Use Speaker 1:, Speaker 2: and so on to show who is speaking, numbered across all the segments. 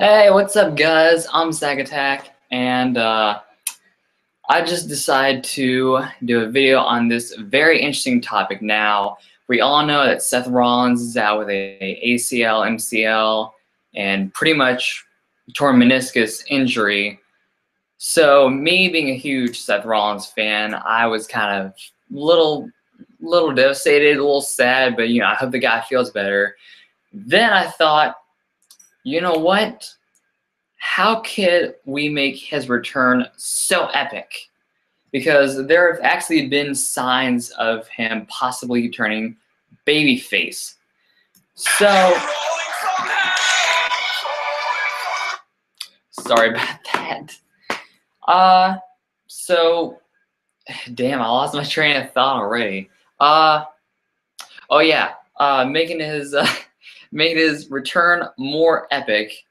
Speaker 1: Hey, what's up, guys? I'm Zach Attack, and I just decided to do a video on this very interesting topic. Now, we all know that Seth Rollins is out with a ACL, MCL, and pretty much torn meniscus injury. So, me being a huge Seth Rollins fan, I was kind of little devastated, a little sad, but I hope the guy feels better. Then I thought, you know what? How could we make his return so epic? Because there have actually been signs of him possibly turning babyface. So, sorry about that. So, damn, I lost my train of thought already. Oh yeah, making his making his return more epic.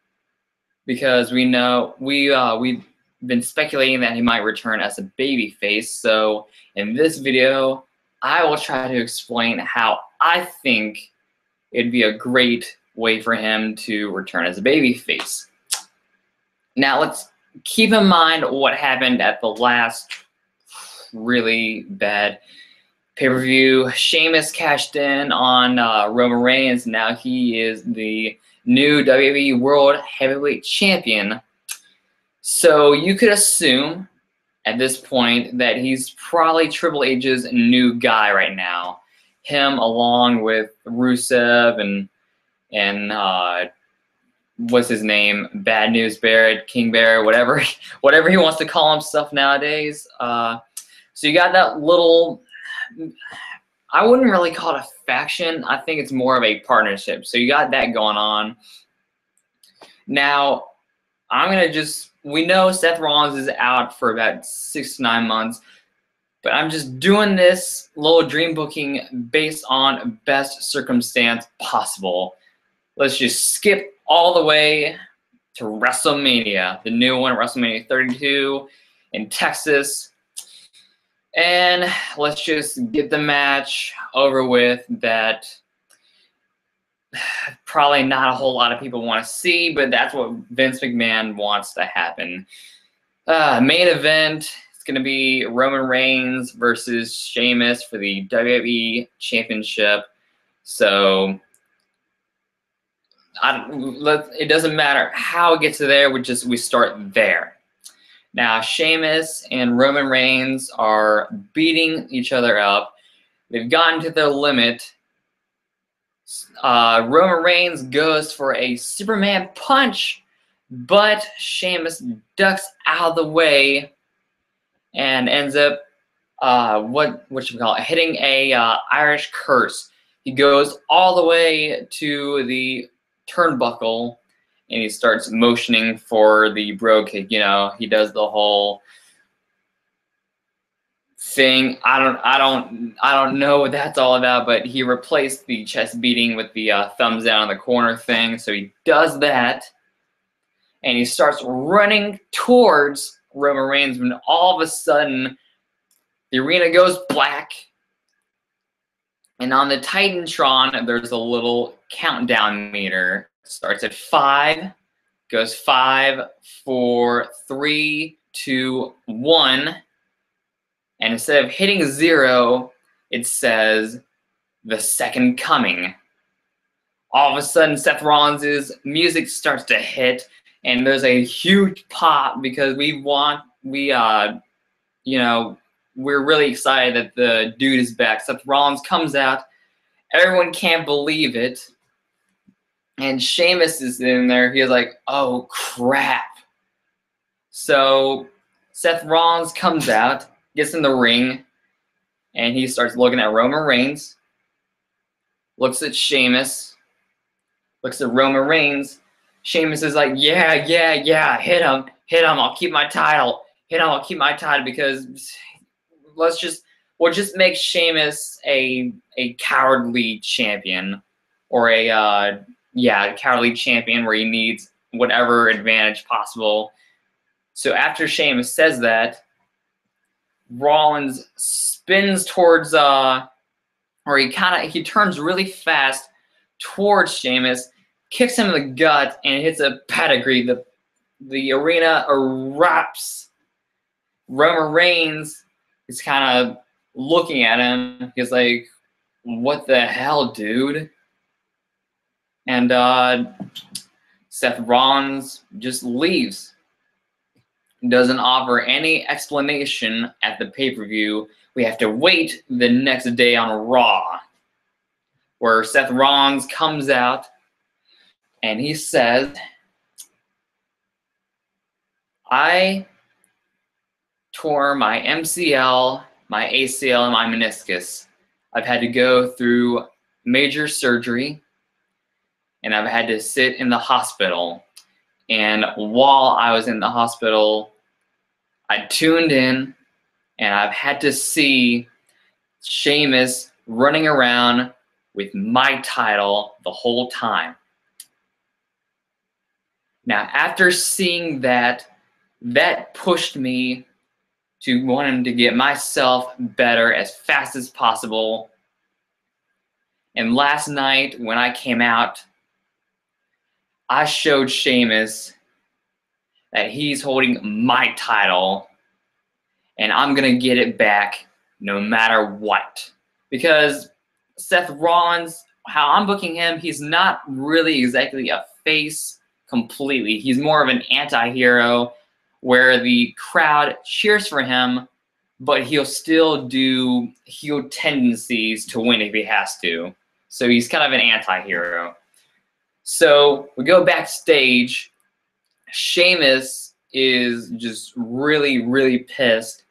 Speaker 1: Because we know we've been speculating that he might return as a babyface. So in this video, I will try to explain how I think it'd be a great way for him to return as a babyface. Now let's keep in mind what happened at the last really bad pay-per-view. Sheamus cashed in on Roman Reigns. Now he is the new WWE World Heavyweight Champion. So you could assume at this point that he's probably Triple H's new guy right now. Him along with Rusev and what's his name? Bad News Barrett, King Bear, whatever he wants to call himself nowadays. So you got that little, I wouldn't really call it a faction. I think it's more of a partnership. So you got that going on. Now, we know Seth Rollins is out for about 6 to 9 months, but I'm just doing this little dream booking based on best circumstance possible. Let's just skip all the way to WrestleMania, the new one, WrestleMania 32 in Texas. And let's just get the match over with that probably not a whole lot of people want to see, but that's what Vince McMahon wants to happen. Main event, it's going to be Roman Reigns versus Sheamus for the WWE Championship. So it doesn't matter how it gets to there, we start there. Now, Sheamus and Roman Reigns are beating each other up. They've gotten to their limit. Roman Reigns goes for a Superman punch, but Sheamus ducks out of the way and ends up hitting a Irish curse. He goes all the way to the turnbuckle and he starts motioning for the bro kick. You know, he does the whole thing. I don't know what that's all about, but he replaced the chest beating with the thumbs down in the corner thing. So he does that, and he starts running towards Roman Reigns when all of a sudden the arena goes black, and on the Titantron there's a little countdown meter. It starts at 5, goes 5, 4, 3, 2, 1. And instead of hitting 0, it says the second coming. All of a sudden, Seth Rollins' music starts to hit, and there's a huge pop because we're really excited that the dude is back. Seth Rollins comes out. Everyone can't believe it. And Sheamus is in there. He's like, oh, crap. So Seth Rollins comes out, gets in the ring, and he starts looking at Roman Reigns, looks at Sheamus, looks at Roman Reigns. Sheamus is like, yeah, hit him, I'll keep my title, I'll keep my title, because we'll just make Sheamus a cowardly champion, or a cowardly champion where he needs whatever advantage possible. So after Sheamus says that, Rollins spins towards, he turns really fast towards Sheamus, kicks him in the gut and hits a pedigree. The arena erupts. Roman Reigns is kind of looking at him. He's like, what the hell, dude? And Seth Rollins just leaves. Doesn't offer any explanation at the pay-per-view. We have to wait the next day on Raw, where Seth Rollins comes out and he says, I tore my MCL, my ACL, and my meniscus. I've had to go through major surgery, and I've had to sit in the hospital. And while I was in the hospital, I tuned in, and I've had to see Sheamus running around with my title the whole time. Now, after seeing that, that pushed me to wanting to get myself better as fast as possible. And last night, when I came out, I showed Sheamus that he's holding my title, and I'm going to get it back no matter what. Because Seth Rollins, how I'm booking him, he's not really exactly a face completely. He's more of an anti-hero where the crowd cheers for him, but he'll still do heel tendencies to win if he has to. So he's kind of an anti-hero. So we go backstage. Sheamus is just really, really pissed.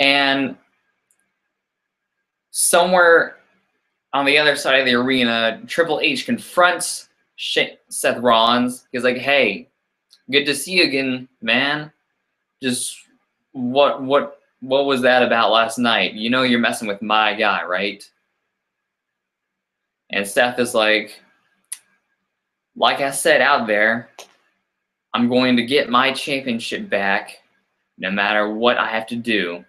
Speaker 1: And somewhere on the other side of the arena, Triple H confronts Seth Rollins. He's like, hey, good to see you again, man. Just what was that about last night? You know you're messing with my guy, right? And Seth is like I said out there, I'm going to get my championship back no matter what I have to do.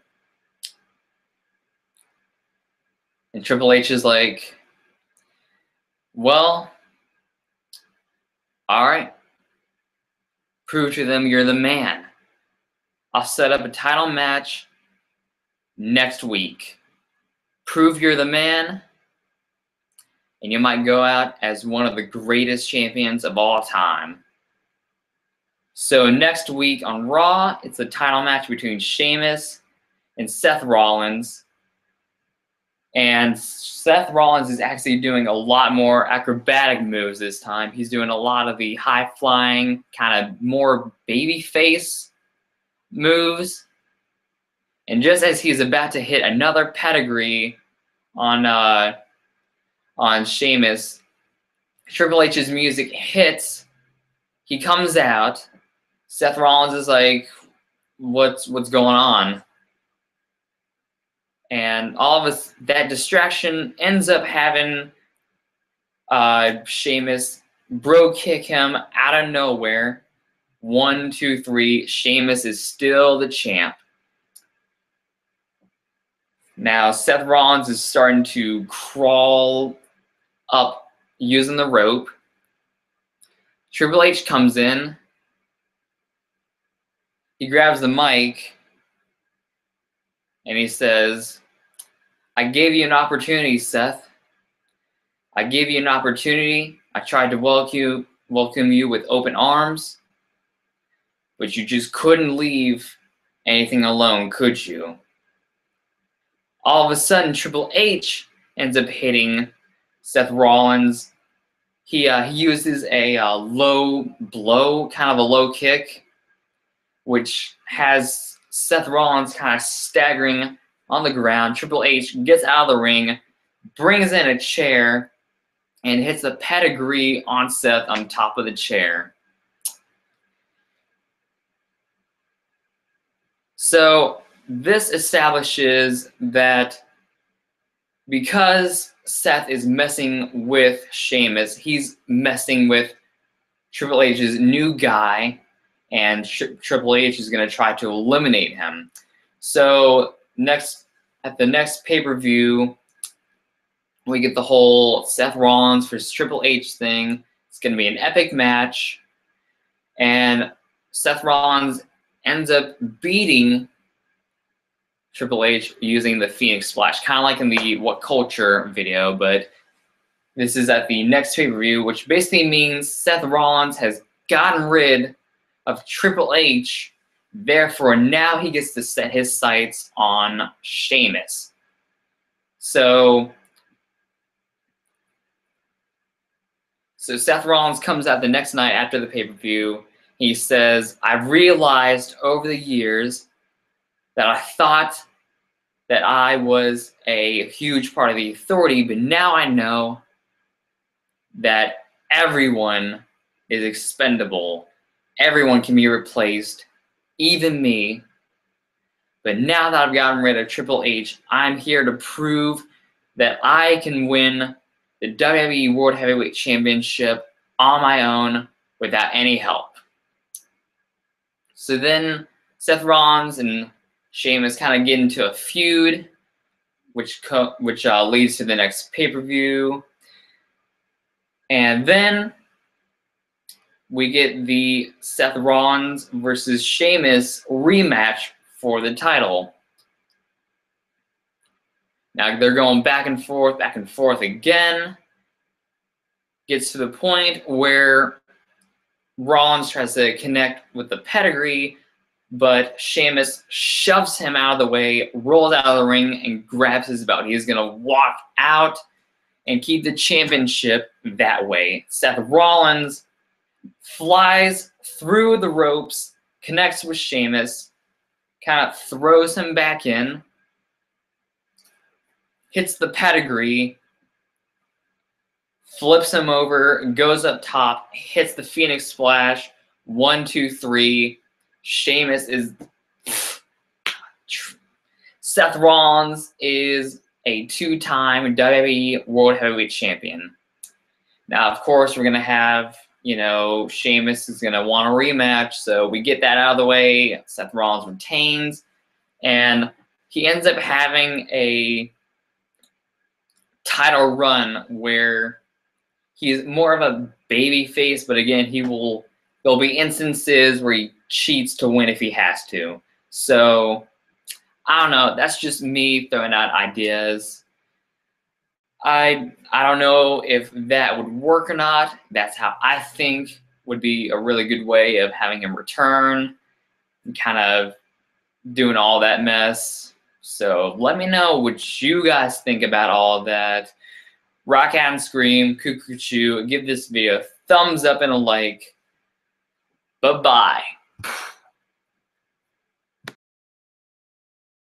Speaker 1: And Triple H is like, well, all right. Prove to them you're the man. I'll set up a title match next week. Prove you're the man, and you might go out as one of the greatest champions of all time. So next week on Raw, it's a title match between Sheamus and Seth Rollins. And Seth Rollins is actually doing a lot more acrobatic moves this time. He's doing a lot of the high-flying, kind of more babyface moves. And just as he's about to hit another pedigree on Sheamus, Triple H's music hits. He comes out. Seth Rollins is like, what's going on? And all of that distraction ends up having Sheamus bro kick him out of nowhere. 1, 2, 3. Sheamus is still the champ. Now Seth Rollins is starting to crawl up using the rope. Triple H comes in. He grabs the mic and he says, I gave you an opportunity, Seth. I gave you an opportunity. I tried to welcome you with open arms, but you just couldn't leave anything alone, could you? All of a sudden, Triple H ends up hitting Seth Rollins. He uses a low blow, kind of a low kick, which has Seth Rollins kind of staggering on the ground. Triple H gets out of the ring, brings in a chair, and hits the pedigree on Seth on top of the chair. So this establishes that because Seth is messing with Sheamus, he's messing with Triple H's new guy, and Triple H is going to try to eliminate him. So at the next pay-per-view, We get the whole Seth Rollins versus Triple H thing. It's going to be an epic match. And Seth Rollins ends up beating Triple H using the Phoenix Splash, kind of like in the What Culture video, but this is at the next pay-per-view, which basically means Seth Rollins has gotten rid of Triple H. Therefore, now he gets to set his sights on Sheamus. So Seth Rollins comes out the next night after the pay-per-view. He says, I realized over the years that I thought that I was a huge part of the Authority, but now I know that everyone is expendable. Everyone can be replaced, even me. But now that I've gotten rid of Triple H, I'm here to prove that I can win the WWE World Heavyweight Championship on my own without any help. So then Seth Rollins and Sheamus kind of get into a feud, which leads to the next pay-per-view. And then we get the Seth Rollins versus Sheamus rematch for the title. Now they're going back and forth again. Gets to the point where Rollins tries to connect with the pedigree, but Sheamus shoves him out of the way, rolls out of the ring, and grabs his belt. He's going to walk out and keep the championship that way. Seth Rollins flies through the ropes, connects with Sheamus, kind of throws him back in, hits the pedigree, flips him over, goes up top, hits the Phoenix Splash. 1, 2, 3. Sheamus is... Seth Rollins is a 2-time WWE World Heavyweight Champion. Now, of course, we're going to have, Sheamus is going to want a rematch, so we get that out of the way. Seth Rollins retains, and he ends up having a title run where he's more of a baby face, but again, there'll be instances where he cheats to win if he has to. So, I don't know. That's just me throwing out ideas. I don't know if that would work or not. That's how I think would be a really good way of having him return and kind of doing all that mess. So let me know what you guys think about all of that. Rock out and scream, cuckoo choo. Give this video a thumbs up and a like. Bye-bye.